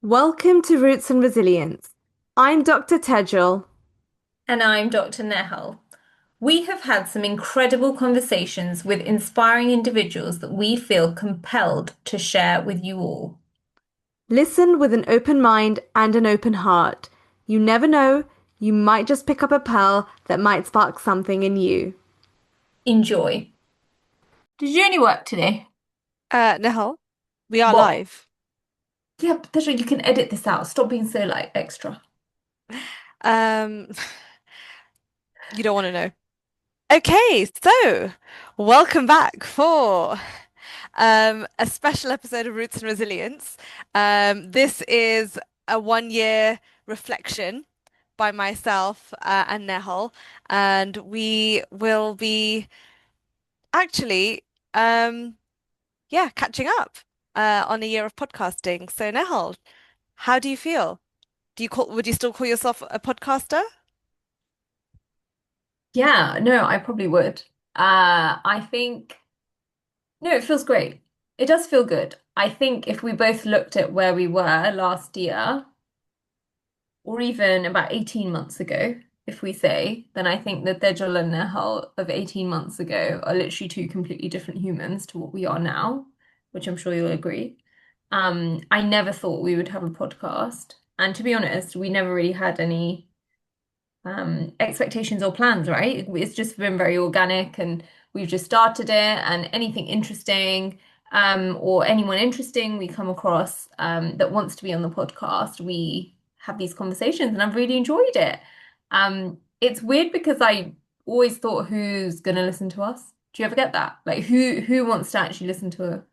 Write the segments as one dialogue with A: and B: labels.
A: Welcome to Roots and Resilience. I'm Dr. Tejal.
B: And I'm Dr. Nehal. We have had some incredible conversations with inspiring individuals that we feel compelled to share with you all.
A: Listen with an open mind and an open heart. You never know, you might just pick up a pearl that might spark something in you.
B: Enjoy. Did you do any work today?
A: Nihal, we are
B: What?
A: live.
B: Yeah, Petra, you can edit this out. Stop being so like extra.
A: Um, you don't want to know. Okay, so welcome back for a special episode of Roots and Resilience. This is a 1 year reflection by myself and Nehal, and we will be actually, um, yeah, catching up on a year of podcasting. So, Nehal, how do you feel? Would you still call yourself a podcaster?
B: Yeah, no, I probably would. I think, no, it feels great. It does feel good. I think if we both looked at where we were last year, or even about 18 months ago, if we say, then I think that Tejal and Nehal of 18 months ago are literally two completely different humans to what we are now, which I'm sure you'll agree. I never thought we would have a podcast. And to be honest, we never really had any expectations or plans, right? It's just been very organic and we've just started it and anything interesting or anyone interesting we come across that wants to be on the podcast, we have these conversations and I've really enjoyed it. It's weird because I always thought who's gonna listen to us? Do you ever get that? Like who wants to actually listen to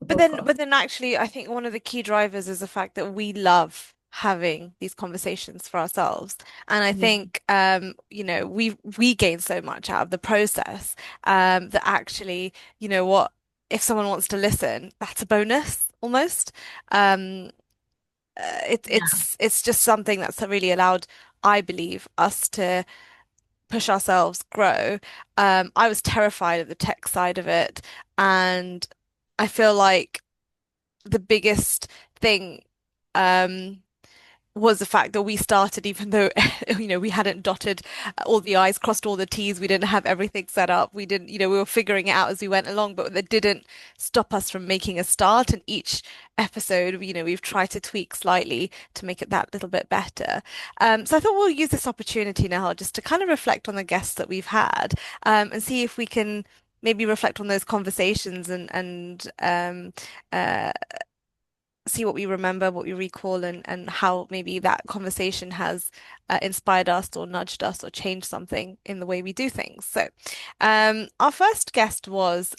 B: a
A: But then,
B: podcast?
A: but then actually, I think one of the key drivers is the fact that we love having these conversations for ourselves. And I
B: Yeah.
A: think, we gain so much out of the process, that actually, you know what, if someone wants to listen, that's a bonus almost. Um,
B: Yeah.
A: it's just something that's really allowed, I believe, us to push ourselves, grow. I was terrified of the tech side of it, and I feel like the biggest thing um was the fact that we started even though we hadn't dotted all the I's, crossed all the T's, we didn't have everything set up, we didn't, we were figuring it out as we went along, but that didn't stop us from making a start. And each episode, we've tried to tweak slightly to make it that little bit better. So I thought we'll use this opportunity now just to kind of reflect on the guests that we've had, and see if we can maybe reflect on those conversations and uh, see what we remember, what we recall, and how maybe that conversation has inspired us or nudged us or changed something in the way we do things. So, our first guest was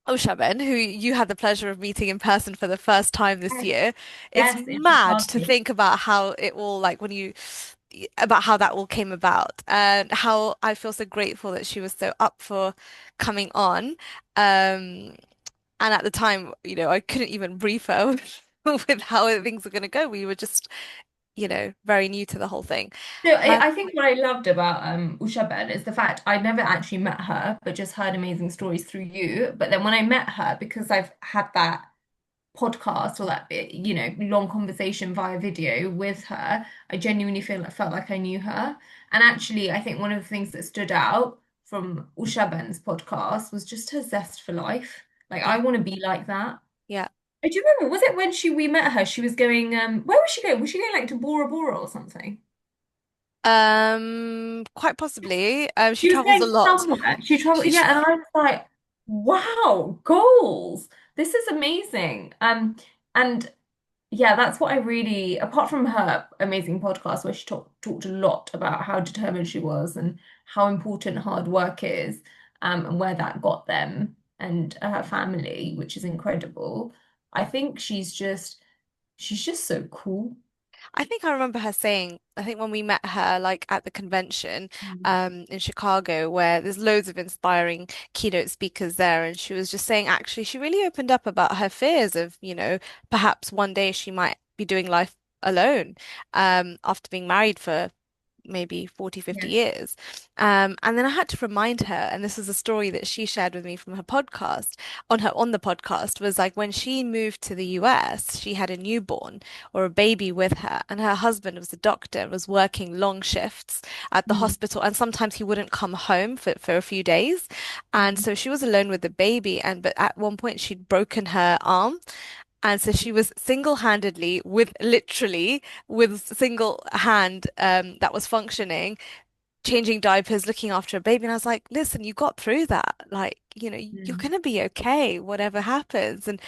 A: Oshaben, who you had the pleasure of meeting in person for the first time this
B: Yes,
A: year. It's
B: yes, in
A: mad to
B: Chicago.
A: think about how it all, like when you, about how that all came about, and how I feel so grateful that she was so up for coming on. Um, and at the time, I couldn't even brief her with how things were going to go. We were just, very new to the whole thing.
B: So
A: Uh,
B: I think what I loved about Usha Ben is the fact I'd never actually met her, but just heard amazing stories through you. But then when I met her, because I've had that podcast or that bit, long conversation via video with her, I genuinely felt like I knew her. And actually, I think one of the things that stood out from Usha Ben's podcast was just her zest for life. Like I
A: yeah,
B: want to be like that.
A: yeah.
B: Do you remember? Was it when she we met her? She was going. Where was she going? Was she going like to Bora Bora or something?
A: Quite possibly. She
B: She was
A: travels a
B: going
A: lot.
B: somewhere. She traveled,
A: She,
B: yeah, and I was like, wow, goals. This is amazing. And yeah, that's what I really, apart from her amazing podcast where she talked a lot about how determined she was and how important hard work is, and where that got them and her family, which is incredible. I think she's just so cool.
A: I think I remember her saying, I think when we met her, like at the convention,
B: Mm.
A: in Chicago, where there's loads of inspiring keynote speakers there, and she was just saying actually she really opened up about her fears of, perhaps one day she might be doing life alone, after being married for maybe 40, 50
B: Yeah.
A: years. And then I had to remind her, and this is a story that she shared with me from her podcast, on the podcast, was like when she moved to the US, she had a newborn or a baby with her, and her husband was a doctor, was working long shifts at the
B: Mm,
A: hospital, and sometimes he wouldn't come home for a few days. And
B: mm,
A: so she was alone with the baby, and but at one point she'd broken her arm. And so she was single-handedly, with literally with single hand that was functioning, changing diapers, looking after a baby. And I was like, listen, you got through that. Like, you're
B: mm,
A: gonna be okay, whatever happens. And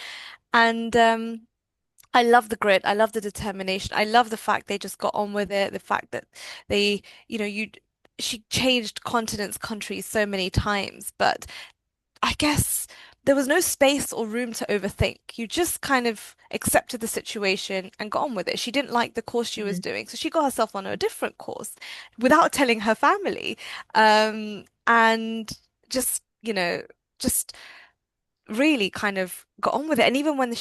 A: I love the grit. I love the determination. I love the fact they just got on with it. The fact that they, she changed continents, countries so many times, but I guess there was no space or room to overthink. You just kind of accepted the situation and got on with it. She didn't like the course she was
B: mm,
A: doing, so she got herself on a different course without telling her family. And just, just really kind of got on with it. And even when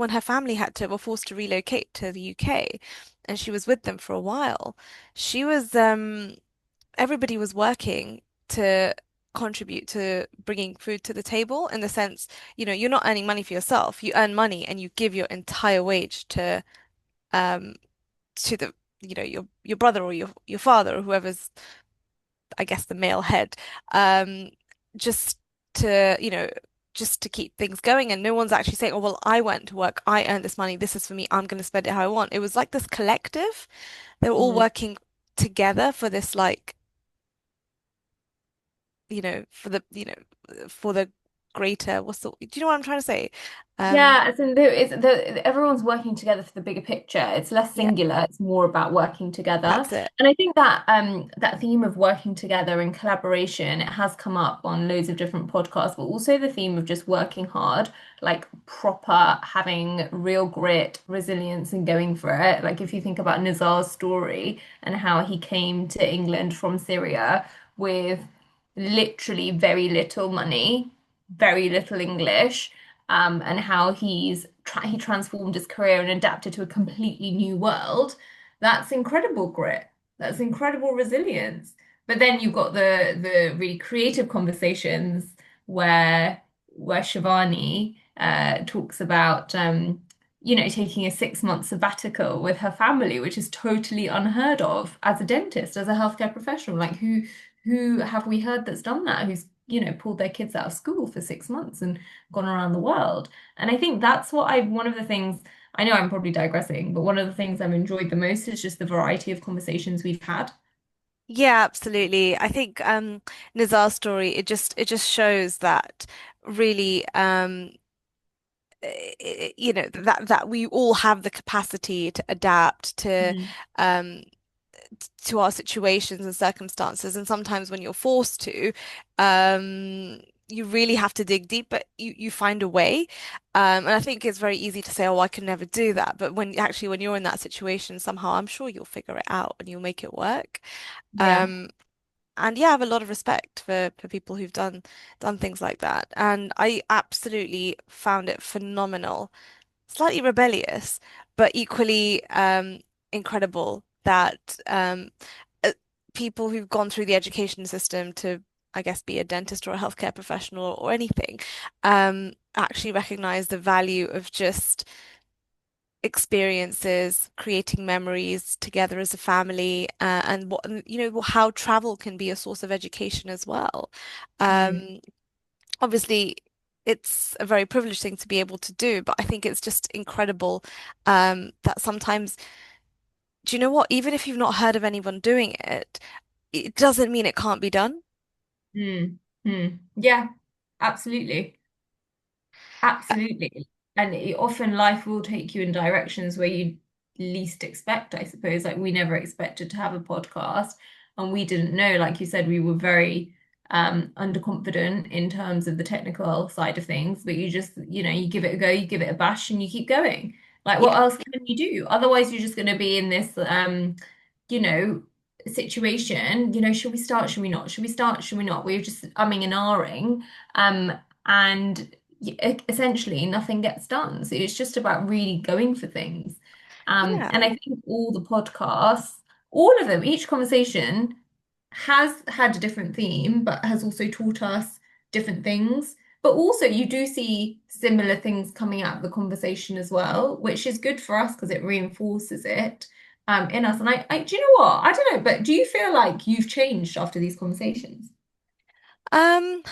A: her family were forced to relocate to the UK, and she was with them for a while, she was, everybody was working to contribute to bringing food to the table in the sense, you're not earning money for yourself. You earn money and you give your entire wage um to the, your brother or your father or whoever's, I guess, the male head, um, just to, just to keep things going. And no one's actually saying, oh, well, I went to work, I earned this money, this is for me, I'm going to spend it how I want. It was like this collective. They were all
B: mm.
A: working together for this, like, for the greater, do you know what I'm trying to say? Um,
B: Yeah, everyone's working together for the bigger picture. It's less
A: yeah,
B: singular, it's more about working together.
A: that's it.
B: And I think that that theme of working together and collaboration, it has come up on loads of different podcasts, but also the theme of just working hard, like proper having real grit, resilience and going for it. Like if you think about Nizar's story and how he came to England from Syria with literally very little money, very little English and how he transformed his career and adapted to a completely new world. That's incredible grit. That's incredible resilience. But then you've got the really creative conversations where Shivani talks about taking a 6 month sabbatical with her family, which is totally unheard of as a dentist, as a healthcare professional. Like who have we heard that's done that? Who's pulled their kids out of school for 6 months and gone around the world. And I think that's one of the things, I know I'm probably digressing, but one of the things I've enjoyed the most is just the variety of conversations we've had.
A: Yeah, absolutely. I think Nizar's story, it just shows that really, that we all have the capacity to adapt
B: Mm.
A: um to our situations and circumstances. And sometimes when you're forced to, you really have to dig deep, but you find a way. And I think it's very easy to say, oh, I can never do that. But when you're in that situation, somehow I'm sure you'll figure it out and you'll make it work.
B: Yeah.
A: Um, and yeah, I have a lot of respect for people who've done things like that. And I absolutely found it phenomenal, slightly rebellious, but equally incredible that uh, people who've gone through the education system to, I guess, be a dentist or a healthcare professional or anything, actually recognize the value of just experiences, creating memories together as a family, and how travel can be a source of education as well.
B: Mm.
A: Um, Obviously it's a very privileged thing to be able to do, but I think it's just incredible that sometimes, do you know what? Even if you've not heard of anyone doing it, it doesn't mean it can't be done.
B: Mm. Mm. Yeah, absolutely. Absolutely. And often life will take you in directions where you least expect, I suppose. Like we never expected to have a podcast and we didn't know, like you said, we were very underconfident in terms of the technical side of things, but you just, you give it a go, you give it a bash and you keep going. Like what
A: Yeah,
B: else can you do? Otherwise you're just going to be in this you know, situation, should we start, should we not? Should we start, should we not? We're just umming and ahhing. And essentially nothing gets done. So it's just about really going for things.
A: yeah,
B: And I think all the podcasts all of them, each conversation has had a different theme, but has also taught us different things. But also, you do see similar things coming out of the conversation as well, which is good for us because it reinforces it in us. And do you know what? I don't know, but do you feel like you've changed after these conversations?
A: Um,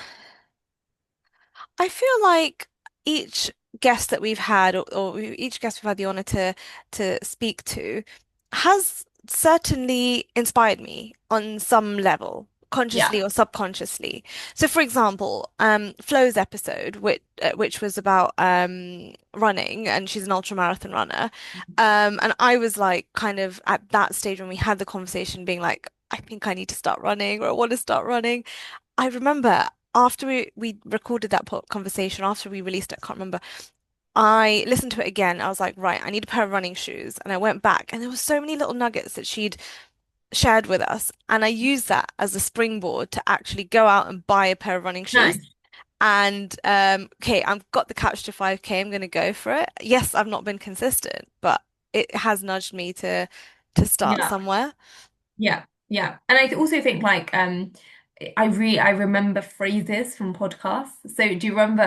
A: I feel like each guest that we've had, each guest we've had the honor to speak to, has certainly inspired me on some level,
B: Yeah.
A: consciously or subconsciously. So, for example, Flo's episode, which was about running, and she's an ultra marathon runner, and I was like, kind of at that stage when we had the conversation, being like, I think I need to start running, or I want to start running. I remember after we recorded that conversation, after we released it, I can't remember. I listened to it again. I was like, right, I need a pair of running shoes. And I went back, and there were so many little nuggets that she'd shared with us. And I used that as a springboard to actually go out and buy a pair of running shoes.
B: Nice.
A: And okay, I've got the couch to 5K. I'm going to go for it. Yes, I've not been consistent, but it has nudged me to start
B: Yeah.
A: somewhere.
B: Yeah, yeah. And I also think like I remember phrases from podcasts. So do you remember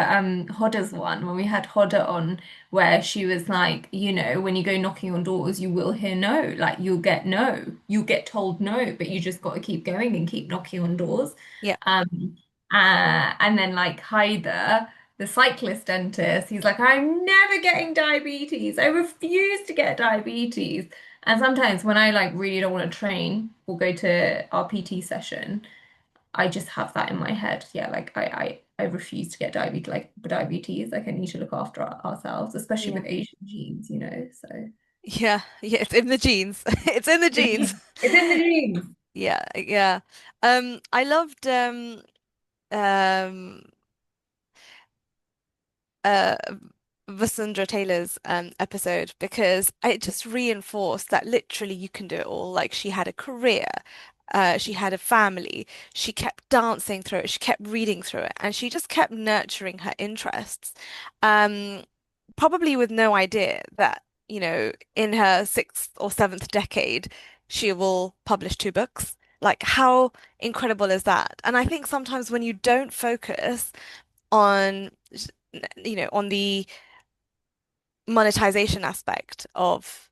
B: Hodda's one when we had Hodda on where she was like, when you go knocking on doors, you will hear no. Like you'll get no. You'll get told no, but you just got to keep going and keep knocking on doors.
A: Yeah,
B: Um and then like Haider, the cyclist dentist, he's like, I'm never getting diabetes. I refuse to get diabetes. And sometimes when I like really don't want to train or go to our PT session, I just have that in my head. Yeah, like I refuse to get diabetes. Like I need to look after ourselves, especially
A: yeah,
B: with Asian genes. So
A: yeah, yeah. It's in the genes. It's in the
B: the
A: genes.
B: genes. It's in the genes.
A: Yeah, yeah. I loved um uh Vasundra Taylor's episode because it just reinforced that literally you can do it all. Like she had a career, she had a family, she kept dancing through it, she kept reading through it, and she just kept nurturing her interests. Um, Probably with no idea that, in her sixth or seventh decade, she will publish two books. Like, how incredible is that? And I think sometimes when you don't focus on, on the monetization aspect of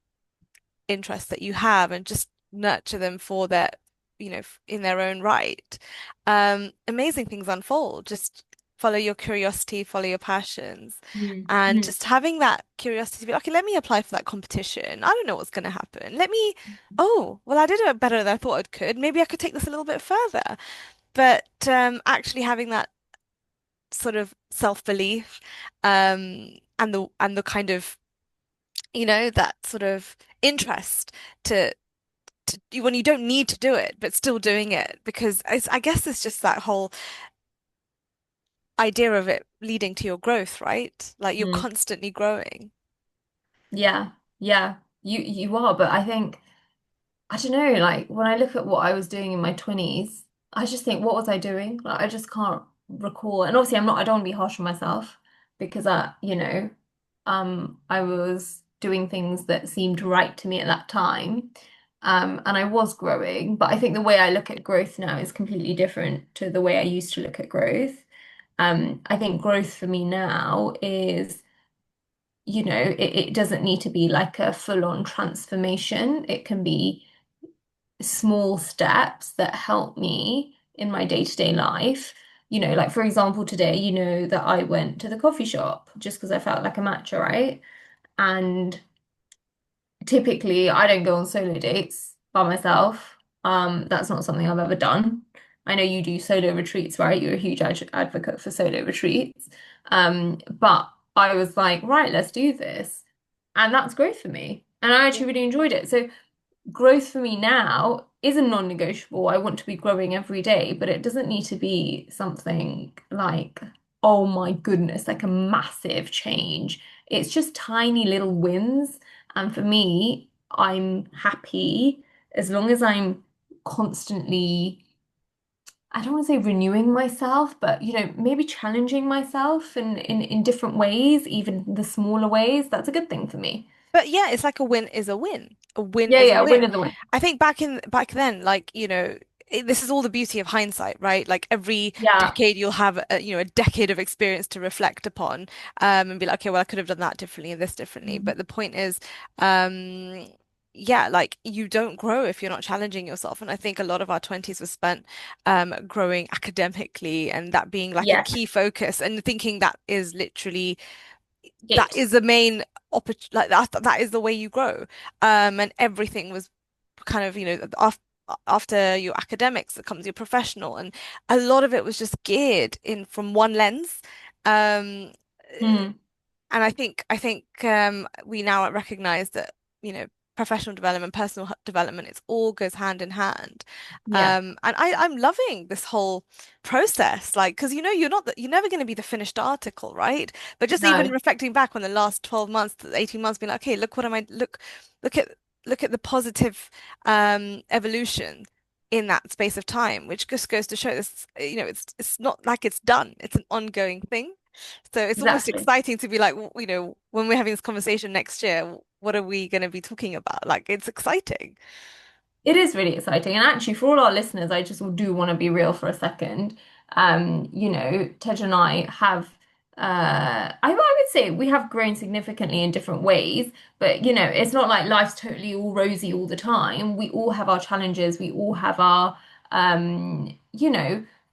A: interests that you have and just nurture them for their, in their own right, amazing things unfold. Just follow your curiosity, follow your passions, and
B: Mm.
A: just having that curiosity to be, okay, let me apply for that competition. I don't know what's going to happen. Oh, well, I did it better than I thought I could. Maybe I could take this a little bit further. But actually having that sort of self-belief, and the kind of, that sort of interest to when you don't need to do it, but still doing it because I guess it's just that whole idea of it leading to your growth, right? Like you're
B: Mm.
A: constantly growing.
B: Yeah, yeah. You are, but I think I don't know, like when I look at what I was doing in my 20s, I just think, what was I doing? Like I just can't recall. And obviously I don't want to be harsh on myself because I was doing things that seemed right to me at that time. And I was growing, but I think the way I look at growth now is completely different to the way I used to look at growth. I think growth for me now is, it doesn't need to be like a full-on transformation. It can be small steps that help me in my day-to-day life. Like for example, today, that I went to the coffee shop just because I felt like a matcha, right? And typically I don't go on solo dates by myself. That's not something I've ever done. I know you do solo retreats, right? You're a huge advocate for solo retreats. But I was like, right, let's do this. And that's great for me. And I
A: Yeah.
B: actually really enjoyed it. So growth for me now is a non-negotiable. I want to be growing every day, but it doesn't need to be something like, oh my goodness, like a massive change. It's just tiny little wins. And for me, I'm happy as long as I'm constantly, I don't want to say renewing myself, but maybe challenging myself in different ways, even the smaller ways. That's a good thing for me.
A: But yeah, it's like a win is a win. a win
B: Yeah,
A: is a
B: yeah, a win
A: win.
B: is a win.
A: I think back then, like, this is all the beauty of hindsight, right? Like every
B: Yeah.
A: decade you'll have a decade of experience to reflect upon, and be like, okay, well, I could have done that differently and this differently.
B: Mhm.
A: But the point is, um, yeah, like you don't grow if you're not challenging yourself. And I think a lot of our 20s was spent growing academically and that being like a
B: Yeah,
A: key focus and thinking that is literally that
B: it.
A: is the main like that is the way you grow. And everything was kind of, after your academics that comes your professional, and a lot of it was just geared in from one lens. Um,
B: Mm,
A: and I think we now recognize that, professional development, personal development, it's all goes hand in hand.
B: yeah.
A: And I'm loving this whole process, like, because you're never going to be the finished article, right? But just even
B: No,
A: reflecting back on the last 12 months, 18 months, being like, okay, look what am I look at look at the positive evolution in that space of time, which just goes to show this, it's not like it's done, it's an ongoing thing. So it's almost
B: exactly.
A: exciting to be like, when we're having this conversation next year, what are we going to be talking about? Like, it's exciting.
B: It is really exciting. And actually, for all our listeners, I just do want to be real for a second. Tej and I have, I would say we have grown significantly in different ways, but it's not like life's totally all rosy all the time. We all have our challenges. We all have our,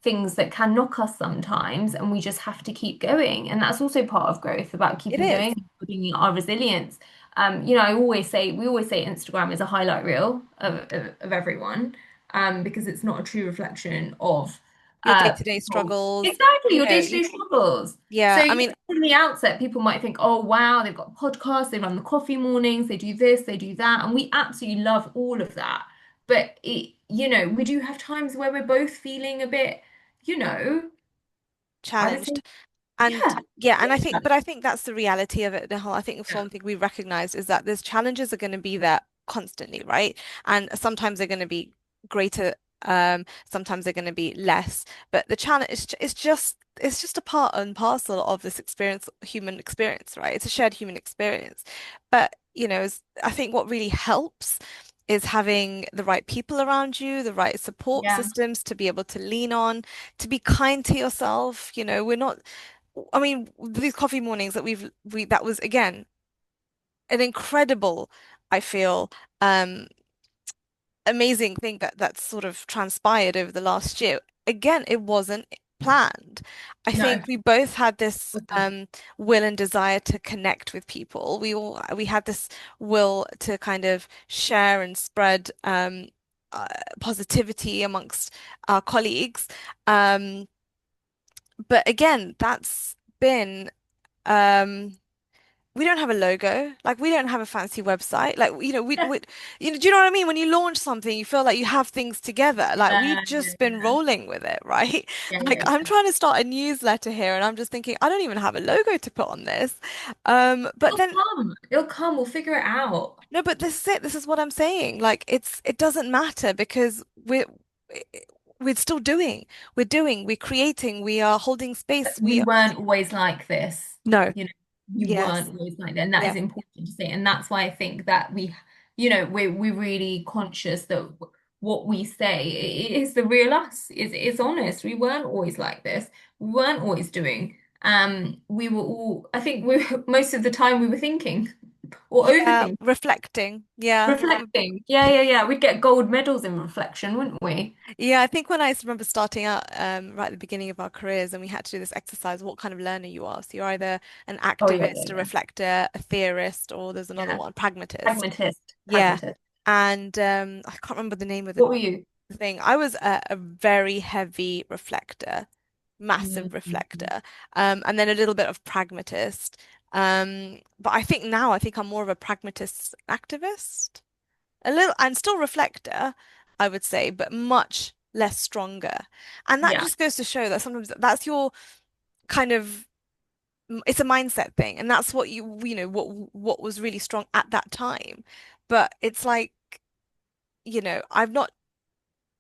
B: things that can knock us sometimes, and we just have to keep going. And that's also part of growth, about
A: It
B: keeping
A: is.
B: going, building our resilience. We always say Instagram is a highlight reel of everyone, because it's not a true reflection of
A: Your day-to-day
B: people.
A: struggles,
B: Exactly, your day-to-day struggles. So,
A: yeah, I mean,
B: from the outset, people might think, oh, wow, they've got podcasts, they run the coffee mornings, they do this, they do that. And we absolutely love all of that. But we do have times where we're both feeling a bit, you know, I would say,
A: challenged. And
B: yeah,
A: yeah, and
B: yeah,
A: I think that's the reality of it, Nihal. I think
B: yeah,
A: something we recognize is that there's challenges are going to be there constantly, right? And sometimes they're going to be greater, sometimes they're going to be less. But the challenge it's just a part and parcel of this experience, human experience, right? It's a shared human experience. But, I think what really helps is having the right people around you, the right support
B: yeah.
A: systems to be able to lean on, to be kind to yourself. We're not I mean, these coffee mornings that that was again an incredible, I feel, um, amazing thing that's sort of transpired over the last year. Again, it wasn't planned. I
B: No.
A: think we both had this will and desire to connect with people. We had this will to kind of share and spread uh, positivity amongst our colleagues. Um, but again, that's been we don't have a logo. Like we don't have a fancy website. Like do you know what I mean? When you launch something, you feel like you have things together. Like we've just been
B: Yeah,
A: rolling with it, right?
B: yeah,
A: Like
B: yeah,
A: I'm
B: yeah.
A: trying to start a newsletter here, and I'm just thinking I don't even have a logo to put on this. But
B: It'll
A: then
B: come. It'll come. We'll figure it out.
A: no, but this is it. This is what I'm saying. Like it doesn't matter because we're still doing. We're creating. We are holding space.
B: We weren't always like this.
A: No.
B: You know, we
A: Yes.
B: weren't always like that. And that
A: Yeah.
B: is important to say. And that's why I think that we're really conscious that what we say is the real us. It's honest. We weren't always like this. We weren't always doing. We were all, I think most of the time we were thinking or
A: Yeah.
B: overthinking.
A: Reflecting. Yeah.
B: Reflecting. Yeah, yeah, yeah. We'd get gold medals in reflection, wouldn't we?
A: Yeah, I think when I remember starting out right at the beginning of our careers and we had to do this exercise, what kind of learner you are. So you're either an
B: Oh, yeah, yeah,
A: activist, a
B: yeah.
A: reflector, a theorist, or there's another
B: Yeah.
A: one, pragmatist.
B: Pragmatist.
A: Yeah.
B: Pragmatist.
A: And I can't remember the name of the
B: What were you?
A: thing. I was a very heavy reflector, massive
B: Mm.
A: reflector, and then a little bit of pragmatist. But I think I'm more of a pragmatist activist. A little, and still reflector, I would say, but much less stronger. And that
B: Yeah.
A: just goes to show that sometimes that's your kind of it's a mindset thing, and that's what what was really strong at that time. But it's like, I've not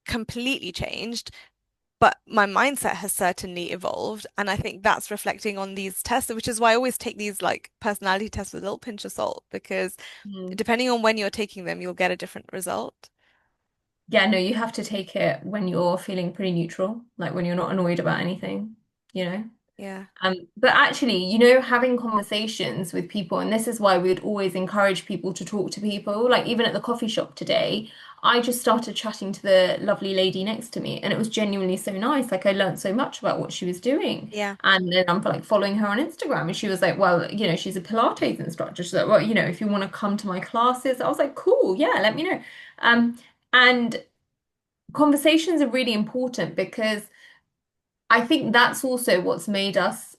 A: completely changed, But my mindset has certainly evolved, and I think that's reflecting on these tests, which is why I always take these like personality tests with a little pinch of salt, because
B: Mm.
A: depending on when you're taking them, you'll get a different result.
B: Yeah, no, you have to take it when you're feeling pretty neutral, like when you're not annoyed about anything, you know?
A: Yeah.
B: But actually, having conversations with people, and this is why we'd always encourage people to talk to people. Like even at the coffee shop today, I just started chatting to the lovely lady next to me, and it was genuinely so nice. Like I learned so much about what she was doing.
A: Yeah.
B: And then I'm like following her on Instagram, and she was like, well, she's a Pilates instructor. She's like, well, if you want to come to my classes, I was like, cool, yeah, let me know. Um, and conversations are really important because I think that's also what's made us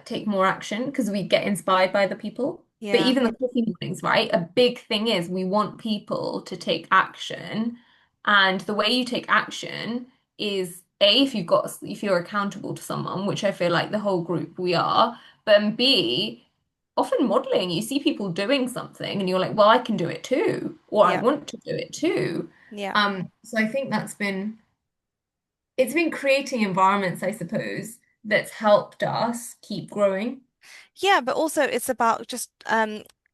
B: take more action because we get inspired by the people. But
A: Yeah.
B: even the coffee mornings, right? A big thing is we want people to take action. And the way you take action is A, if you're accountable to someone, which I feel like the whole group we are, but B, often modeling. You see people doing something and you're like, well, I can do it too, or I
A: Yeah.
B: want to do it too.
A: Yeah.
B: So I think it's been creating environments, I suppose, that's helped us keep growing.
A: Yeah, but also it's about just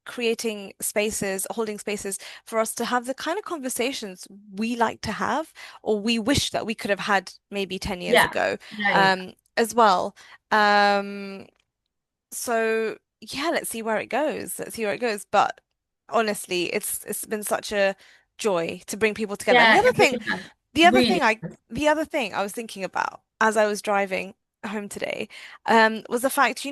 A: creating spaces, holding spaces for us to have the kind of conversations we like to have, or we wish that we could have had maybe 10 years
B: Yeah.
A: ago,
B: Yeah, yeah.
A: as well. Um, so yeah, let's see where it goes. Let's see where it goes. But honestly, it's been such a joy to bring people together. And
B: Yeah, it really has.
A: the other
B: Really
A: thing I
B: has.
A: the other thing I was thinking about as I was driving home today, was the fact,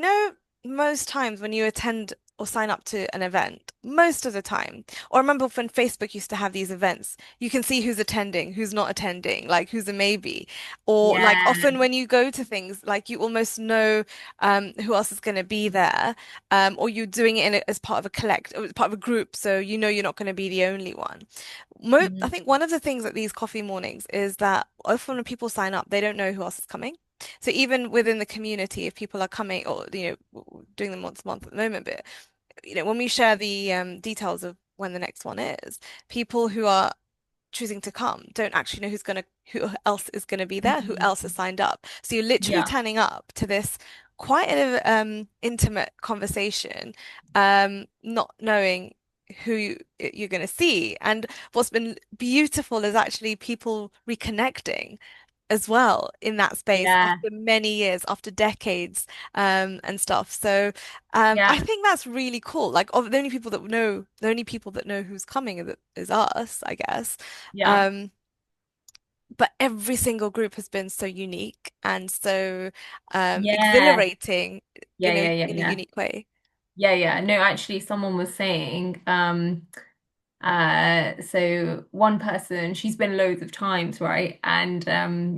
A: most times when you attend or sign up to an event, most of the time, or remember when Facebook used to have these events, you can see who's attending, who's not attending, like who's a maybe. Or like
B: Yeah.
A: often when you go to things, like you almost know who else is going to be there, or you're doing it as part of a or part of a group, so you know you're not going to be the only one. I
B: Mhm.
A: think one of the things at these coffee mornings is that often when people sign up, they don't know who else is coming. So even within the community, if people are coming, or doing them once a month at the moment, but when we share the details of when the next one is, people who are choosing to come don't actually know who else is gonna be there, who else has
B: Mhm.
A: signed up. So you're literally
B: Yeah.
A: turning up to this quite an intimate conversation, not knowing you're going to see. And what's been beautiful is actually people reconnecting as well in that space
B: Yeah.
A: after many years, after decades, and stuff. So I
B: Yeah.
A: think that's really cool. Like the only people that know who's coming is us, I guess.
B: Yeah.
A: Um, but every single group has been so unique and so
B: Yeah.
A: exhilarating
B: Yeah. Yeah. Yeah.
A: in a
B: Yeah.
A: unique way.
B: Yeah. Yeah. No, actually, someone was saying, so one person, she's been loads of times, right? And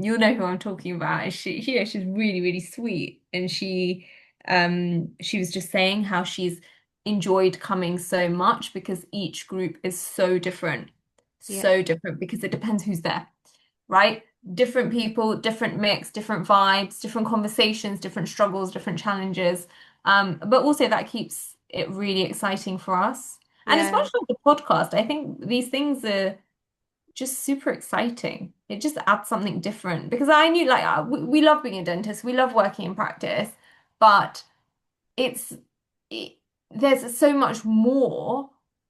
B: you'll know who I'm talking about. And she's really, really sweet. And she was just saying how she's enjoyed coming so much because each group is
A: Yeah,
B: so different because it depends who's there, right? Different people, different mix, different vibes, different conversations, different struggles, different challenges. But also that keeps it really exciting for us. And it's
A: yeah,
B: much like the podcast. I think these things are just super exciting. It just adds something different because I knew like we love being a dentist, we love working in practice, but it's it, there's so much more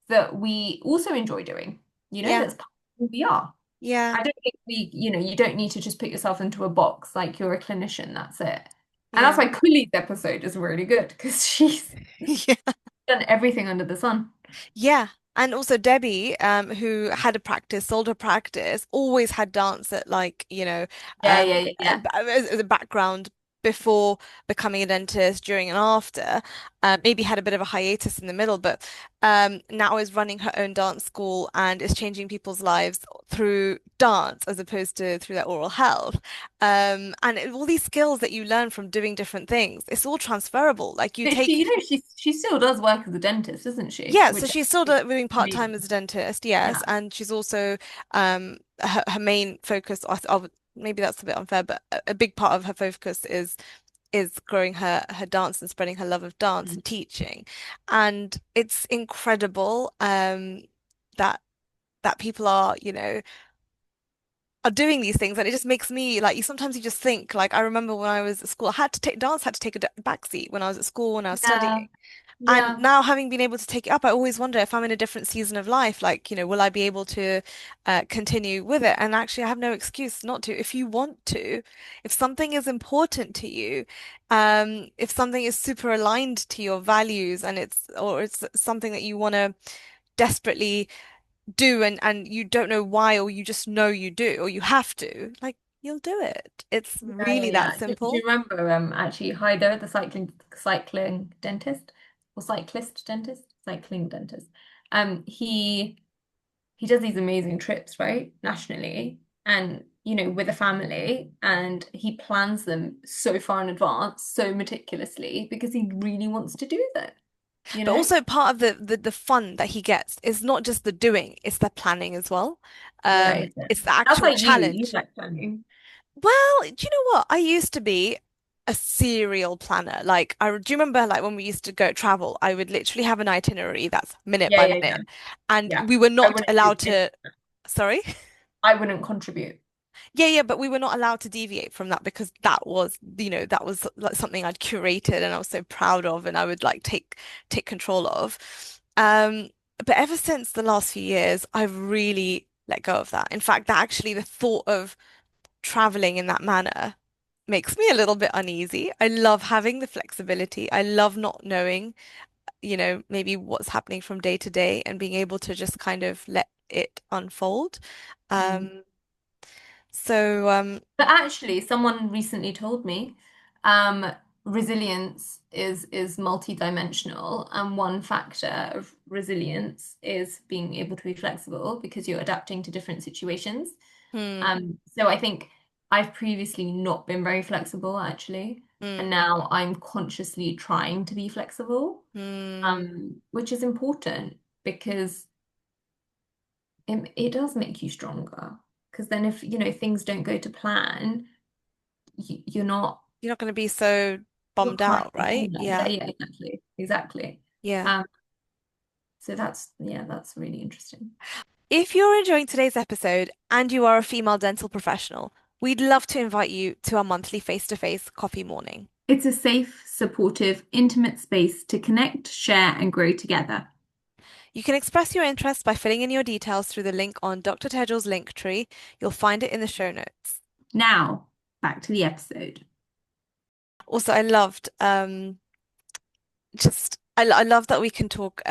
B: that we also enjoy doing,
A: yeah,
B: that's part of who we are.
A: yeah,
B: I don't think you don't need to just put yourself into a box like you're a clinician, that's it. And that's
A: yeah.
B: why Kuli's episode is really good because she's
A: Yeah.
B: done everything under the sun.
A: Yeah. And also Debbie, who had a practice, sold her practice, always had dance at like,
B: Yeah, yeah, yeah, yeah.
A: as a background before becoming a dentist, during and after. Maybe had a bit of a hiatus in the middle, but now is running her own dance school and is changing people's lives through dance as opposed to through their oral health. All these skills that you learn from doing different things, it's all transferable. Like you
B: But she,
A: take
B: she still does work as a dentist, doesn't she?
A: Yeah, so
B: Which
A: she's still
B: is
A: doing part-time
B: amazing.
A: as a dentist, yes,
B: Yeah.
A: and she's also her main focus. Maybe that's a bit unfair, but a big part of her focus is growing her dance and spreading her love of dance
B: Mm.
A: and teaching, and it's incredible that people are are doing these things, and it just makes me like you sometimes you just think like I remember when I was at school, I had to take dance had to take a back seat when I was at school when I was
B: Yeah,
A: studying. And
B: yeah,
A: now having been able to take it up, I always wonder if I'm in a different season of life, like, will I be able to continue with it? And actually, I have no excuse not to. If you want to, if something is important to you, if something is super aligned to your values and it's something that you want to desperately do and you don't know why, or you just know you do, or you have to, like, you'll do it. It's
B: yeah, yeah,
A: really that
B: yeah. Do you
A: simple.
B: remember actually Hyder, the cycling dentist or cyclist dentist? Cycling dentist. He does these amazing trips, right? Nationally and with a family, and he plans them so far in advance, so meticulously because he really wants to do that, you
A: But
B: know?
A: also part of the fun that he gets is not just the doing, it's the planning as well.
B: Yeah, that is it.
A: It's the
B: That's
A: actual
B: like you
A: challenge.
B: like planning.
A: Well, do you know what? I used to be a serial planner. Like, do you remember like when we used to go travel? I would literally have an itinerary that's minute
B: Yeah,
A: by
B: yeah, yeah.
A: minute, and
B: Yeah.
A: we were
B: I
A: not
B: wouldn't do
A: allowed
B: it.
A: to. Sorry.
B: I wouldn't contribute.
A: Yeah, yeah, but we were not allowed to deviate from that because that was like something I'd curated and I was so proud of and I would like take control of. Um, but ever since the last few years, I've really let go of that. In fact, that actually the thought of traveling in that manner makes me a little bit uneasy. I love having the flexibility. I love not knowing, maybe what's happening from day to day and being able to just kind of let it unfold.
B: Mm.
A: Um, so
B: But actually, someone recently told me, um, resilience is multidimensional, and one factor of resilience is being able to be flexible because you're adapting to different situations.
A: hmm.
B: So I think I've previously not been very flexible, actually, and
A: Mm,
B: now I'm consciously trying to be flexible,
A: mm.
B: which is important because it does make you stronger. Because then if, things don't go to plan, you're not,
A: You're not going to be so
B: you're
A: bummed out,
B: currently
A: right?
B: on that. Yeah,
A: Yeah.
B: yeah, exactly. Exactly.
A: Yeah.
B: Um, so that's really interesting.
A: If you're enjoying today's episode and you are a female dental professional, we'd love to invite you to our monthly face-to-face coffee morning.
B: It's a safe, supportive, intimate space to connect, share, and grow together.
A: You can express your interest by filling in your details through the link on Dr. Tejal's link tree. You'll find it in the show notes.
B: Now, back to the episode.
A: Also, I loved just I love that we can talk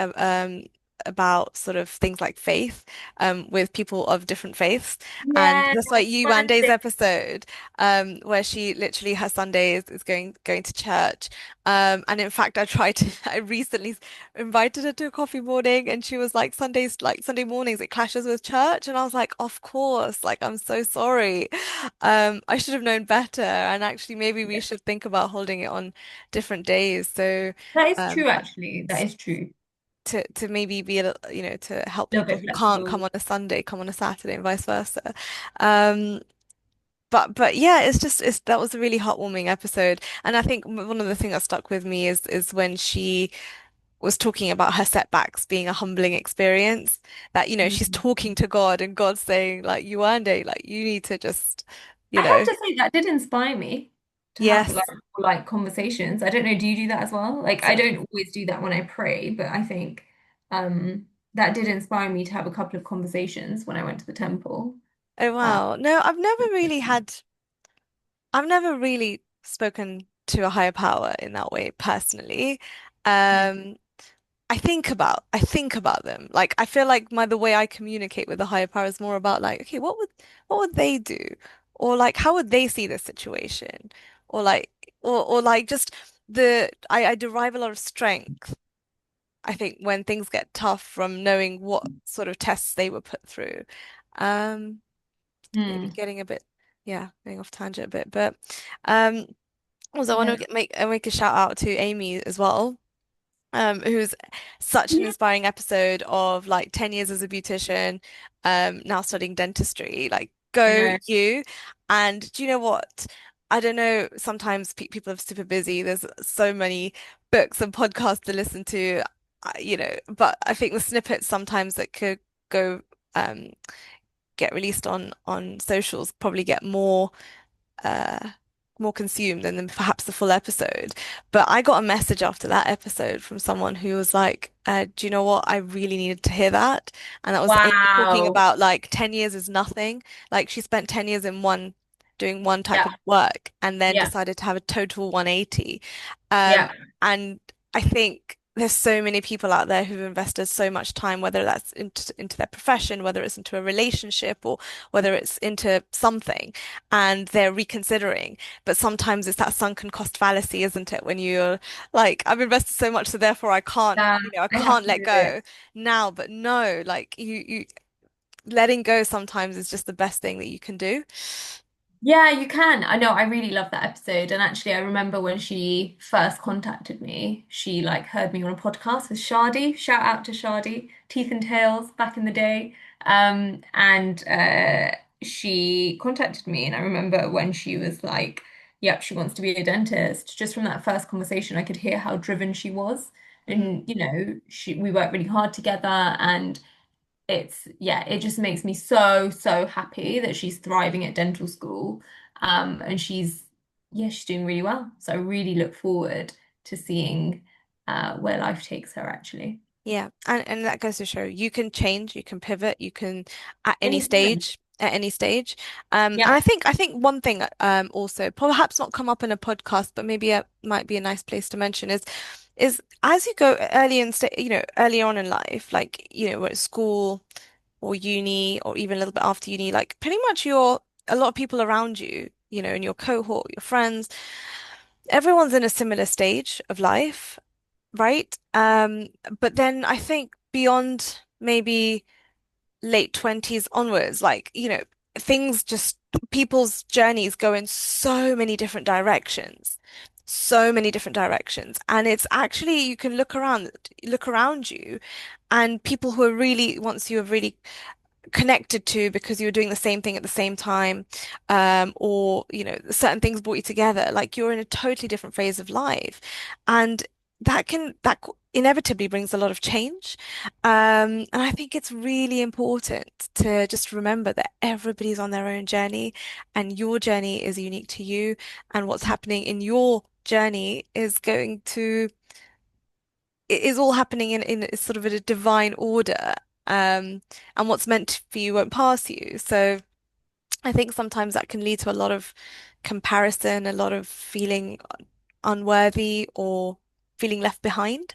A: about sort of things like faith with people of different faiths, and
B: Yeah,
A: that's why you
B: fun
A: Day's
B: thing.
A: episode where she literally her Sunday is going to church, and in fact I tried to I recently invited her to a coffee morning and she was like Sunday mornings it clashes with church, and I was like, of course, like I'm so sorry. I should have known better, and actually maybe we
B: Yeah.
A: should think about holding it on different days. So
B: That is
A: um,
B: true, actually. That is true.
A: to maybe be a little, to help
B: A little
A: people
B: bit
A: who can't come
B: flexible.
A: on a Sunday, come on a Saturday, and vice versa. Um, but yeah, it's that was a really heartwarming episode, and I think one of the things that stuck with me is when she was talking about her setbacks being a humbling experience. That she's
B: Mm.
A: talking to God, and God's saying like, you one day, like you need to just, you
B: I have
A: know,
B: to say that did inspire me to have
A: yes.
B: like conversations. I don't know, do you do that as well? Like I
A: So,
B: don't always do that when I pray, but I think that did inspire me to have a couple of conversations when I went to the temple.
A: oh
B: Uh,
A: wow. No, I've never really spoken to a higher power in that way personally. Um, I think about them. Like I feel like the way I communicate with the higher power is more about like, okay, what would they do? Or like how would they see this situation? Or like or like just I derive a lot of strength, I think, when things get tough from knowing what sort of tests they were put through. Um, maybe
B: hmm.
A: getting a bit, yeah, going off tangent a bit, but um also, I want
B: Yeah.
A: to make a shout out to Amy as well, who's such an
B: Yeah,
A: inspiring episode of like 10 years as a beautician, now studying dentistry. Like,
B: I
A: go
B: know.
A: you. And do you know what? I don't know, sometimes pe people are super busy. There's so many books and podcasts to listen to, but I think the snippets sometimes that could go, um, get released on socials probably get uh more consumed than perhaps the full episode. But I got a message after that episode from someone who was like, do you know what? I really needed to hear that. And that was Amy talking
B: Wow.
A: about like 10 years is nothing. Like she spent 10 years in one doing one type
B: Yeah.
A: of work and then
B: Yeah.
A: decided to have a total 180. Um,
B: Yeah.
A: and I think there's so many people out there who've invested so much time, whether that's into their profession, whether it's into a relationship, or whether it's into something, and they're reconsidering. But sometimes it's that sunken cost fallacy, isn't it? When you're like, I've invested so much, so therefore I can't,
B: Yeah.
A: I
B: I have
A: can't
B: to
A: let
B: do it.
A: go now. But no, like you letting go sometimes is just the best thing that you can do.
B: Yeah, you can. I know. I really love that episode. And actually, I remember when she first contacted me, she like heard me on a podcast with Shadi. Shout out to Shadi, Teeth and Tails back in the day. And she contacted me, and I remember when she was like, "Yep, she wants to be a dentist." Just from that first conversation, I could hear how driven she was,
A: Mm.
B: and we worked really hard together, and yeah, it just makes me so happy that she's thriving at dental school. And she's doing really well. So I really look forward to seeing where life takes her actually.
A: Yeah, and that goes to show you can change, you can pivot, you can at any
B: Anytime.
A: stage, at any stage. And
B: Yeah.
A: I think one thing also perhaps not come up in a podcast, but maybe it might be a nice place to mention is as you go early in sta early on in life, like whether it's school or uni or even a little bit after uni, like pretty much a lot of people around you, in your cohort, your friends, everyone's in a similar stage of life, right? But then I think beyond maybe late 20s onwards, like, things just people's journeys go in so many different directions. So many different directions. And it's actually you can look around you and people who are really once you have really connected to because you were doing the same thing at the same time, or certain things brought you together. Like you're in a totally different phase of life, and inevitably brings a lot of change. And I think it's really important to just remember that everybody's on their own journey, and your journey is unique to you, and what's happening in your journey is going to it is all happening in sort of a divine order. And what's meant for you won't pass you. So I think sometimes that can lead to a lot of comparison, a lot of feeling unworthy or feeling left behind.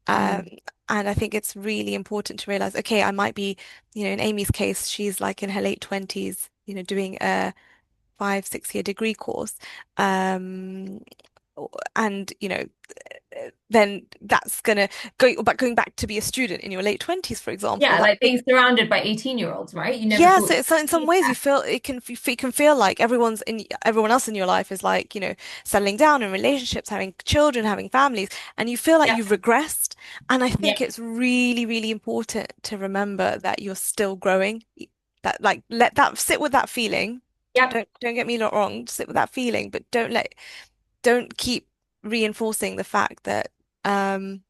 A: Um,
B: Mm.
A: and I think it's really important to realize, okay, I might be, in Amy's case, she's like in her late 20s, doing a 5, 6 year degree course. Um, and then that's gonna going back to be a student in your late 20s, for example.
B: Yeah,
A: That
B: like being surrounded by 18-year-olds, right? You never
A: yeah,
B: thought
A: so,
B: you'd
A: so in some
B: see
A: ways
B: that.
A: you can feel like everyone else in your life is like, settling down in relationships, having children, having families, and you feel like
B: Yeah,
A: you've regressed. And I
B: yeah,
A: think it's really, really important to remember that you're still growing. That like let that sit with that feeling.
B: yeah.
A: Don't get me wrong, sit with that feeling, but don't keep reinforcing the fact um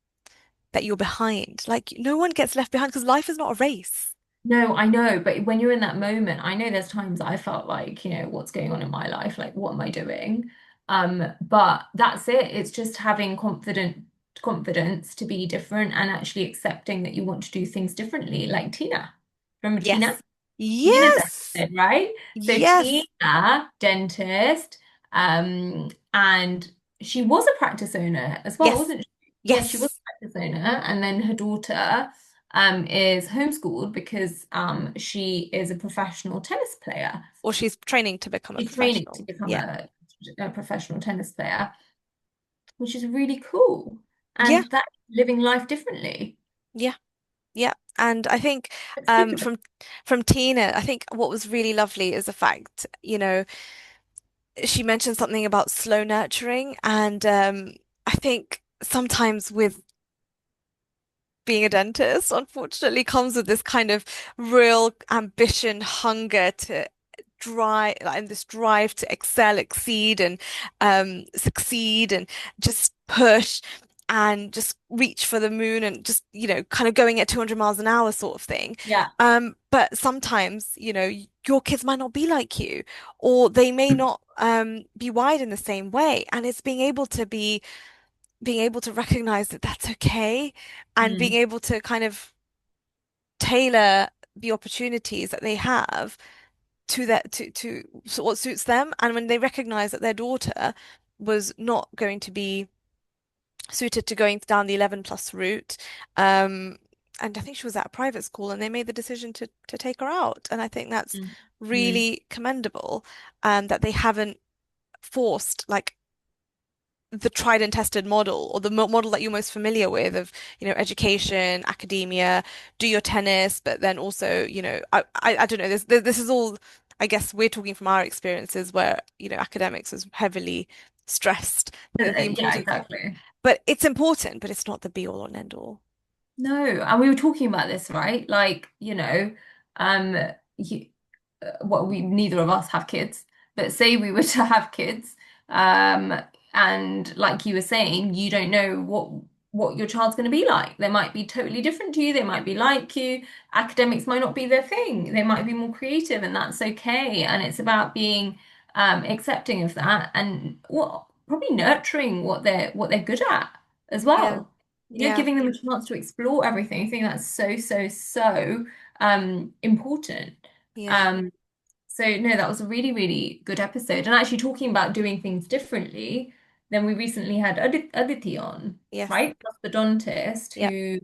A: that you're behind. Like no one gets left behind because life is not a race.
B: No, I know, but when you're in that moment, I know there's times I felt like, what's going on in my life? Like, what am I doing? But that's it. It's just having confidence to be different and actually accepting that you want to do things differently. Like Tina. Remember Tina?
A: Yes.
B: Tina's
A: Yes.
B: episode, right? So
A: Yes.
B: Tina, dentist, and she was a practice owner as well,
A: Yes.
B: wasn't she? Yeah, she was
A: Yes.
B: a practice owner, and then her daughter is homeschooled because she is a professional tennis player.
A: Or she's training to become a
B: She's training to
A: professional.
B: become
A: Yeah.
B: a professional tennis player, which is really cool.
A: Yeah.
B: And that living life differently.
A: Yeah. Yeah. And I think
B: Let's speak about
A: from Tina, I think what was really lovely is the fact, she mentioned something about slow nurturing. And I think sometimes with being a dentist, unfortunately, comes with this kind of real ambition, hunger to drive, like, and this drive to excel, exceed, and succeed, and just push. and just reach for the moon and just, kind of going at 200 miles an hour sort of thing.
B: Yeah.
A: But sometimes, your kids might not be like you, or they may not be wired in the same way. And it's being able to recognize that that's okay, and being
B: Mm,
A: able to kind of tailor the opportunities that they have to what suits them. And when they recognize that their daughter was not going to be suited to going down the 11 plus route, um, and I think she was at a private school, and they made the decision to take her out. And I think that's
B: mm, mm.
A: really commendable, that they haven't forced like the tried and tested model, or the mo model that you're most familiar with of, education, academia, do your tennis, but then also, I don't know, this is all, I guess we're talking from our experiences where, academics is heavily stressed, the
B: Yeah,
A: importance of,
B: exactly.
A: but it's important, but it's not the be all and end all.
B: No, and we were talking about this, right? Like, um, you, well, we neither of us have kids, but say we were to have kids, um, and like you were saying, you don't know what your child's going to be like. They might be totally different to you. They might be like you. Academics might not be their thing. They might be more creative, and that's okay. And it's about being accepting of that and what probably nurturing what they're good at as
A: Yeah.
B: well.
A: Yeah.
B: Giving them a chance to explore everything. I think that's so, so, so important.
A: Yeah.
B: Um, so no, that was a really, really good episode. And actually talking about doing things differently, then we recently had Aditi on,
A: Yes.
B: right? Orthodontist
A: Yep.
B: who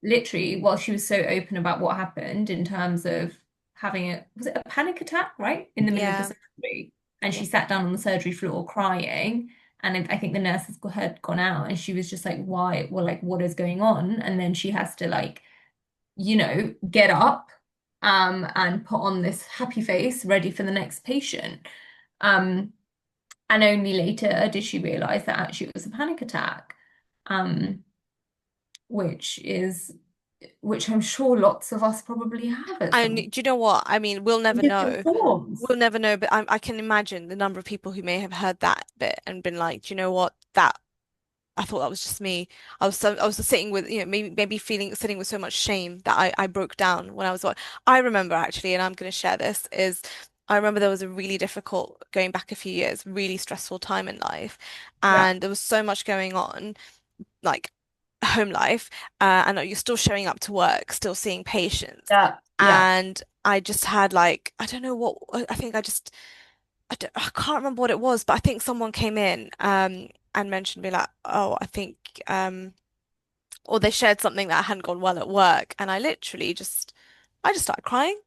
B: literally, while she was so open about what happened in terms of having was it a panic attack, right? In the middle of the
A: Yeah.
B: surgery. And
A: Yeah.
B: she sat down on the surgery floor crying. And I think the nurses had gone out and she was just like, why? Well, like, what is going on? And then she has to like get up and put on this happy face, ready for the next patient. Um, and only later did she realize that actually it was a panic attack, um, which is which I'm sure lots of us probably have at
A: And
B: some
A: do you know what? I mean, we'll
B: in
A: never
B: different
A: know.
B: forms.
A: We'll never know, but I can imagine the number of people who may have heard that bit and been like, do you know what? That I thought that was just me. I was sitting with, maybe feeling sitting with so much shame that I broke down when I was what I remember actually, and I'm going to share this, is I remember there was a really difficult, going back a few years, really stressful time in life,
B: Yeah,
A: and there was so much going on, like home life, and you're still showing up to work, still seeing patients.
B: yeah, yeah,
A: And I just had like, I don't know what, I think I can't remember what it was, but I think someone came in and mentioned me like, oh, I think or they shared something that hadn't gone well at work, and I just started crying.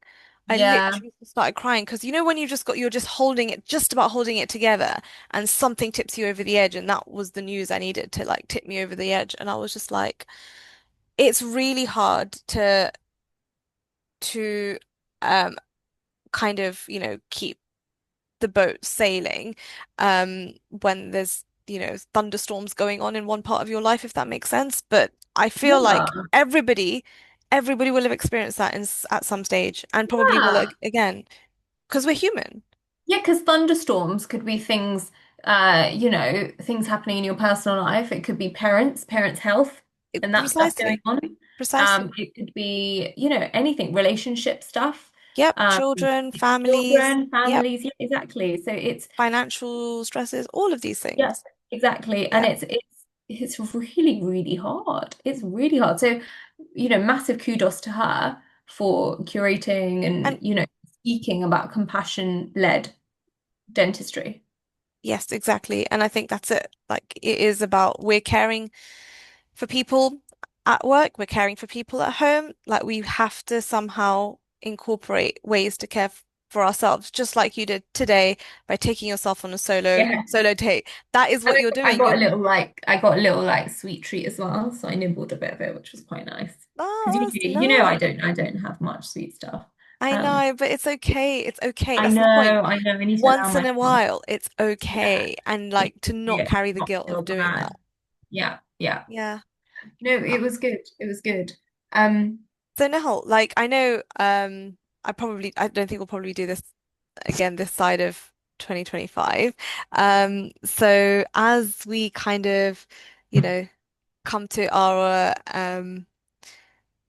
A: I
B: yeah,
A: literally just started crying because when you're just holding it, just about holding it together, and something tips you over the edge, and that was the news I needed to like tip me over the edge, and I was just like, it's really hard to um kind of, keep the boat sailing when there's, thunderstorms going on in one part of your life, if that makes sense. But I feel like
B: yeah.
A: everybody will have experienced that at some stage, and probably will
B: Yeah.
A: again, because we're human.
B: Yeah, because thunderstorms could be things, things happening in your personal life. It could be parents' health, and that stuff going
A: Precisely,
B: on.
A: precisely.
B: It could be, anything, relationship stuff,
A: Yep,
B: um,
A: children, families.
B: children,
A: Yep,
B: families. Yeah, exactly. So it's
A: financial stresses, all of these
B: yeah,
A: things.
B: exactly. And
A: Yep.
B: it's really, really hard. It's really hard. So, massive kudos to her for curating and,
A: And
B: speaking about compassion-led dentistry.
A: yes, exactly. And I think that's it. Like it is about, we're caring for people at work, we're caring for people at home. Like we have to somehow incorporate ways to care for ourselves, just like you did today by taking yourself on a
B: Yeah.
A: solo date. That is
B: And
A: what you're
B: I
A: doing.
B: got
A: You're,
B: a little I got a little like sweet treat as well. So I nibbled a bit of it, which was quite nice. Because
A: oh, that's
B: usually,
A: nice.
B: I don't have much sweet stuff.
A: I
B: Um,
A: know, but it's okay. It's okay.
B: I
A: That's the point.
B: know, I know, I need to allow
A: Once in a
B: myself.
A: while, it's
B: Yeah.
A: okay. And like to not
B: Yeah,
A: carry the
B: not
A: guilt
B: feel
A: of doing
B: bad.
A: that.
B: Yeah, yeah.
A: Yeah.
B: No, it was good. It was good. Um,
A: So Nihal, like I know, I don't think we'll probably do this again this side of 2025. So as we kind of, you know, come to our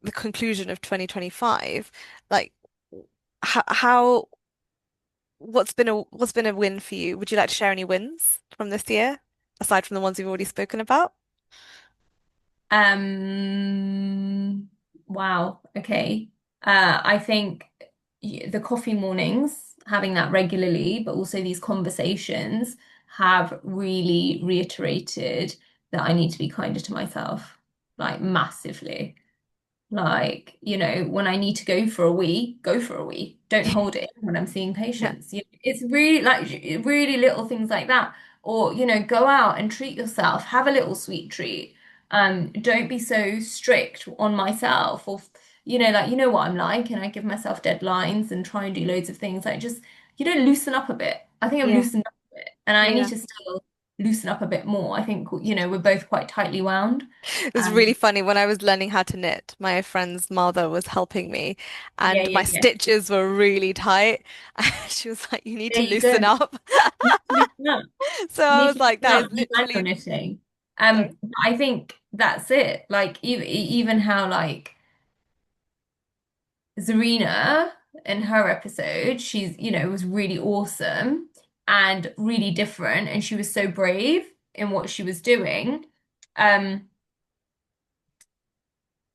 A: the conclusion of 2025, like how what's been a win for you? Would you like to share any wins from this year, aside from the ones we've already spoken about?
B: Um, wow. Okay. I think the coffee mornings, having that regularly, but also these conversations have really reiterated that I need to be kinder to myself, like massively. Like, when I need to go for a wee, go for a wee. Don't hold it in when I'm seeing
A: Yeah,
B: patients. It's really like really little things like that. Or, go out and treat yourself. Have a little sweet treat. Don't be so strict on myself or like what I'm like, and I give myself deadlines and try and do loads of things. Like just, loosen up a bit. I think I've
A: yeah,
B: loosened up a bit and I need
A: yeah.
B: to still loosen up a bit more. I think, we're both quite tightly wound.
A: It was
B: And
A: really funny when I was learning how to knit. My friend's mother was helping me,
B: yeah,
A: and
B: yeah,
A: my
B: yeah.
A: stitches were really tight. She was like, "You need
B: There
A: to
B: you go.
A: loosen up."
B: You need to loosen up.
A: So
B: You
A: I
B: need
A: was
B: to
A: like,
B: loosen
A: "That
B: up.
A: is
B: You and your
A: literally."
B: knitting.
A: Sorry.
B: But I think that's it. Like even how like Zarina in her episode, she's was really awesome and really different, and she was so brave in what she was doing. Um,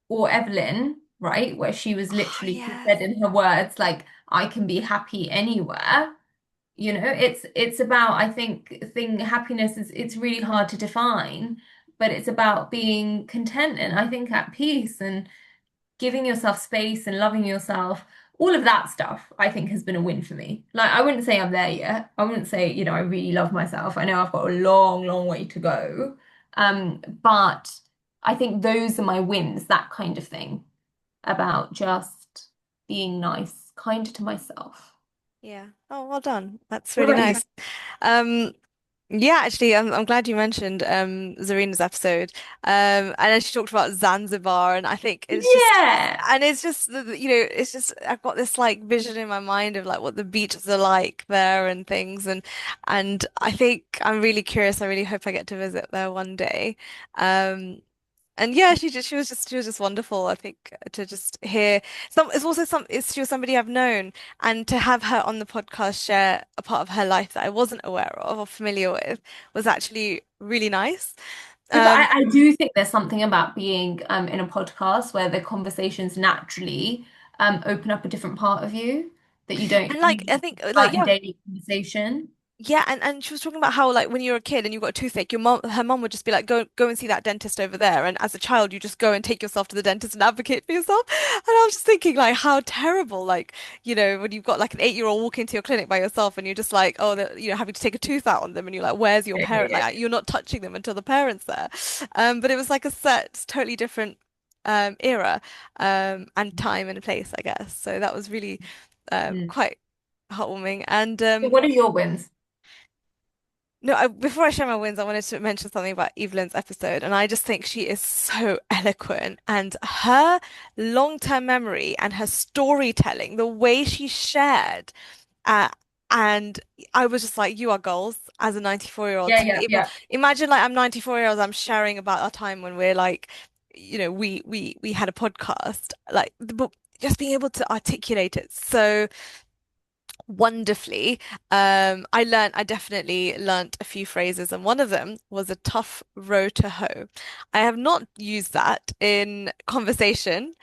B: or Evelyn, right, where she was
A: Oh
B: literally, she
A: yes.
B: said in her words, like, I can be happy anywhere. It's about, I think, happiness is, it's really hard to define, but it's about being content and I think at peace and giving yourself space and loving yourself. All of that stuff, I think, has been a win for me. Like, I wouldn't say I'm there yet. I wouldn't say, I really love myself. I know I've got a long, long way to go. But I think those are my wins, that kind of thing, about just being nice, kind to myself.
A: Yeah. Oh, well done. That's
B: What
A: really
B: about you?
A: nice. Um, yeah, actually, I'm glad you mentioned Zarina's episode. And then she talked about Zanzibar, and I think it's just,
B: Yeah.
A: and it's just it's just I've got this like vision in my mind of like what the beaches are like there and things, and I think I'm really curious. I really hope I get to visit there one day. And yeah, she was just wonderful. I think to just hear it's also she was somebody I've known, and to have her on the podcast share a part of her life that I wasn't aware of or familiar with was actually really nice.
B: Yeah, but
A: Um,
B: I do think there's something about being in a podcast where the conversations naturally open up a different part of you that you don't
A: and like I
B: usually
A: think
B: think
A: like
B: about in
A: yeah,
B: daily conversation.
A: yeah, and she was talking about how like when you're a kid and you've got a toothache, her mom would just be like, go and see that dentist over there. And as a child, you just go and take yourself to the dentist and advocate for yourself. And I was just thinking like how terrible, like, when you've got like an 8-year-old walking into your clinic by yourself and you're just like, oh, having to take a tooth out on them and you're like, where's your
B: Yeah, yeah,
A: parent?
B: yeah.
A: Like you're not touching them until the parent's there. But it was like totally different era and time and place, I guess. So that was really
B: Mm.
A: quite heartwarming. And
B: So what are your wins?
A: no, before I share my wins, I wanted to mention something about Evelyn's episode, and I just think she is so eloquent, and her long-term memory and her storytelling, the way she shared, uh, and I was just like, you are goals as a 94-year-old
B: Yeah,
A: to
B: yeah,
A: be able.
B: yeah.
A: Imagine like I'm 94 years old, I'm sharing about our time when we're like, we had a podcast, like, but just being able to articulate it so wonderfully. I definitely learnt a few phrases, and one of them was a tough row to hoe. I have not used that in conversation,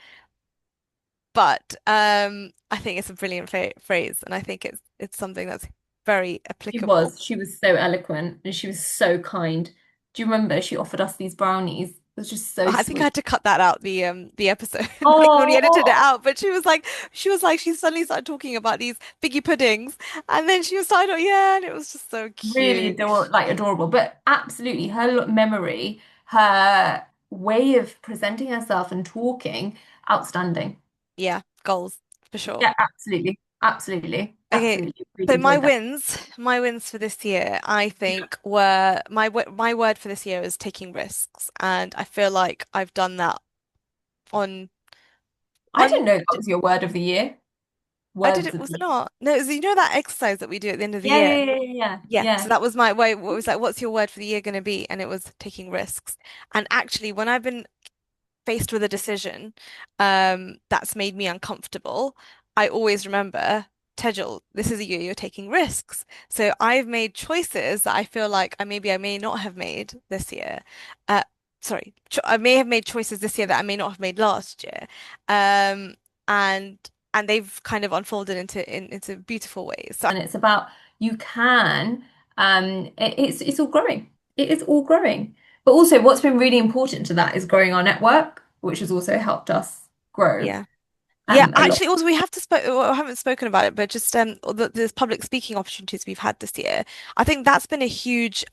A: but I think it's a brilliant phrase, and I think it's something that's very applicable.
B: She was so eloquent and she was so kind. Do you remember she offered us these brownies? It was just so
A: I think I
B: sweet.
A: had to cut that out the episode like when we edited it
B: Oh,
A: out. But she suddenly started talking about these figgy puddings, and then she was started, oh yeah, and it was just so
B: really
A: cute.
B: adorable, but absolutely her memory, her way of presenting herself and talking, outstanding.
A: Yeah, goals for sure.
B: Yeah, absolutely, absolutely,
A: Okay,
B: absolutely. Really
A: so
B: enjoyed that.
A: my wins for this year, I think were my word for this year is taking risks, and I feel like I've done that on
B: I
A: on
B: didn't know that was your word of the year.
A: I did
B: words
A: it,
B: of
A: was it
B: the
A: not? No, it was, you know that exercise that we do at the end of the
B: yeah,
A: year?
B: yeah, yeah, yeah, yeah,
A: Yeah, so
B: yeah.
A: that was my way. What was like, what's your word for the year going to be? And it was taking risks. And actually, when I've been faced with a decision that's made me uncomfortable, I always remember, Tejal, this is a year you're taking risks. So I've made choices that I feel like I may not have made this year. Uh, sorry, cho I may have made choices this year that I may not have made last year. Um, and and they've kind of unfolded into beautiful ways. So
B: And it's about you can it's all growing. It is all growing. But also what's been really important to that is growing our network, which has also helped us grow
A: yeah. Yeah,
B: a lot.
A: actually, also we have to spoke. Well, I haven't spoken about it, but just the public speaking opportunities we've had this year. I think that's been a huge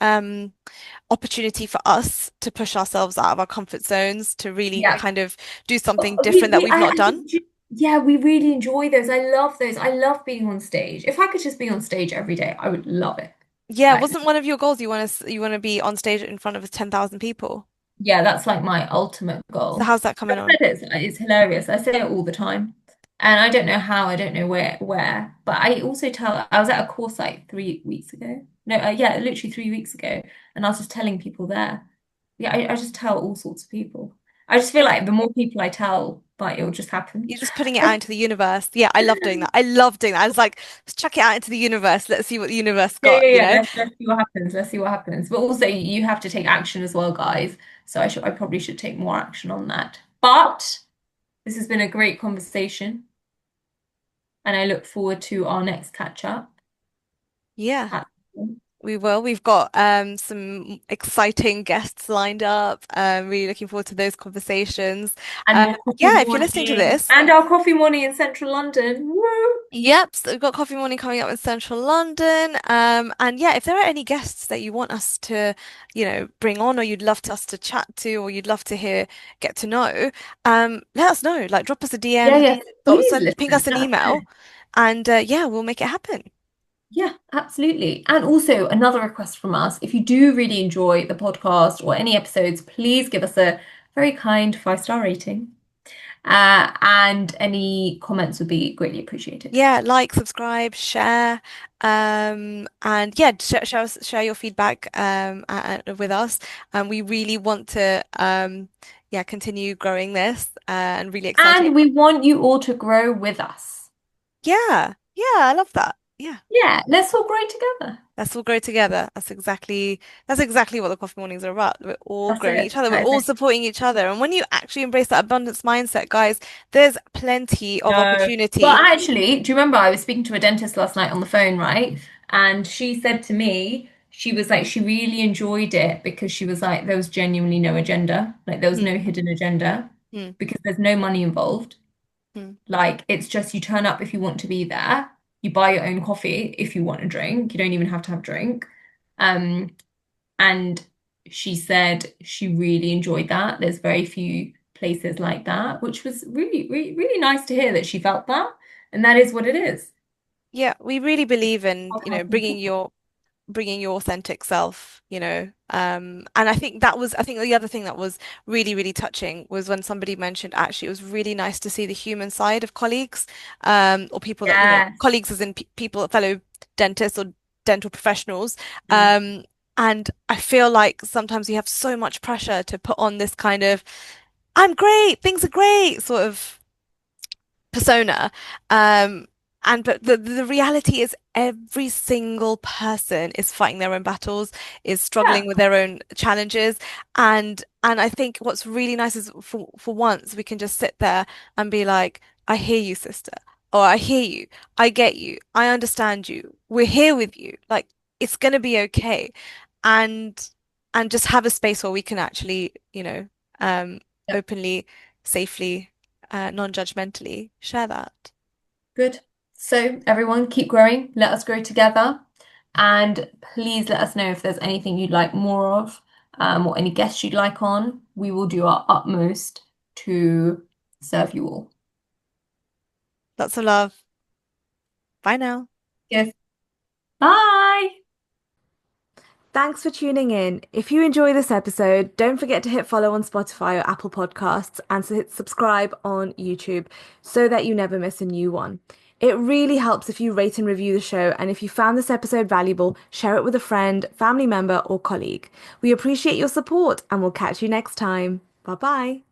A: opportunity for us to push ourselves out of our comfort zones to really
B: Yeah.
A: kind of do something
B: We,
A: different that
B: we
A: we've not
B: I
A: done.
B: think yeah, we really enjoy those. I love those. I love being on stage. If I could just be on stage every day, I would love it.
A: Yeah,
B: Like
A: wasn't one of your goals you want to be on stage in front of 10,000 people?
B: yeah, that's like my ultimate
A: So
B: goal.
A: how's that coming on?
B: It's hilarious. I say it all the time. And I don't know how, I don't know where. But I also tell, I was at a course like 3 weeks ago. No, yeah, literally 3 weeks ago. And I was just telling people there. Yeah, I just tell all sorts of people. I just feel like the more people I tell, like it'll just happen.
A: You're just putting it out into the universe. Yeah, I love doing that. I love doing that. I was like, let's chuck it out into the universe. Let's see what the universe
B: Yeah,
A: got,
B: yeah,
A: you
B: yeah.
A: know?
B: Let's see what happens. Let's see what happens. But also you have to take action as well, guys. So I probably should take more action on that. But this has been a great conversation. And I look forward to our next catch up.
A: Yeah.
B: At-
A: We will. We've got some exciting guests lined up. Really looking forward to those conversations.
B: and more coffee
A: Yeah, if you're listening to
B: morning.
A: this,
B: And our coffee morning in central London. Woo!
A: yep, so we've got coffee morning coming up in central London. And yeah, if there are any guests that you want us to, bring on, or you'd love us to chat to, or you'd love to hear, get to know, let us know. Like, drop us a
B: Yeah,
A: DM,
B: yes.
A: or
B: Please
A: ping us
B: listen.
A: an
B: Let us know.
A: email, and yeah, we'll make it happen.
B: Yeah, absolutely. And also another request from us, if you do really enjoy the podcast or any episodes, please give us a very kind 5-star rating. And any comments would be greatly appreciated.
A: Yeah, like, subscribe, share, and yeah, share your feedback with us. We really want to yeah, continue growing this and really excited.
B: And we want you all to grow with us.
A: Yeah, yeah, I love that. Yeah,
B: Yeah, let's all grow together.
A: let's all grow together. That's exactly what the coffee mornings are about. We're all
B: That's
A: growing
B: it.
A: each other. We're
B: That is
A: all
B: it.
A: supporting each other. And when you actually embrace that abundance mindset, guys, there's plenty of
B: No. Well,
A: opportunity.
B: actually, do you remember I was speaking to a dentist last night on the phone, right? And she said to me, she was like, she really enjoyed it because she was like, there was genuinely no agenda. Like, there was
A: Hmm,
B: no hidden agenda
A: hmm,
B: because there's no money involved.
A: hmm.
B: Like, it's just you turn up if you want to be there. You buy your own coffee if you want a drink. You don't even have to have a drink. Um, and she said she really enjoyed that. There's very few places like that, which was really, really, really nice to hear that she felt that. And that is what it is.
A: Yeah, we really believe in,
B: Podcast and
A: bringing your authentic self, and I think the other thing that was really, really touching was when somebody mentioned actually it was really nice to see the human side of colleagues, or people that,
B: yes.
A: colleagues as in pe people, fellow dentists or dental professionals.
B: Mm.
A: Um, and I feel like sometimes we have so much pressure to put on this kind of, I'm great, things are great sort of persona. Um, but the reality is every single person is fighting their own battles, is
B: Yeah.
A: struggling with their own challenges. And I think what's really nice is for once we can just sit there and be like, I hear you, sister. Or I hear you. I get you. I understand you. We're here with you. Like it's gonna be okay. And just have a space where we can actually, um,
B: Yep.
A: openly, safely non-judgmentally share that.
B: Good. So, everyone, keep growing. Let us grow together. And please let us know if there's anything you'd like more of, or any guests you'd like on. We will do our utmost to serve you all.
A: Lots of love. Bye now.
B: Yes. Bye.
A: Thanks for tuning in. If you enjoy this episode, don't forget to hit follow on Spotify or Apple Podcasts and hit subscribe on YouTube so that you never miss a new one. It really helps if you rate and review the show, and if you found this episode valuable, share it with a friend, family member, or colleague. We appreciate your support, and we'll catch you next time. Bye bye.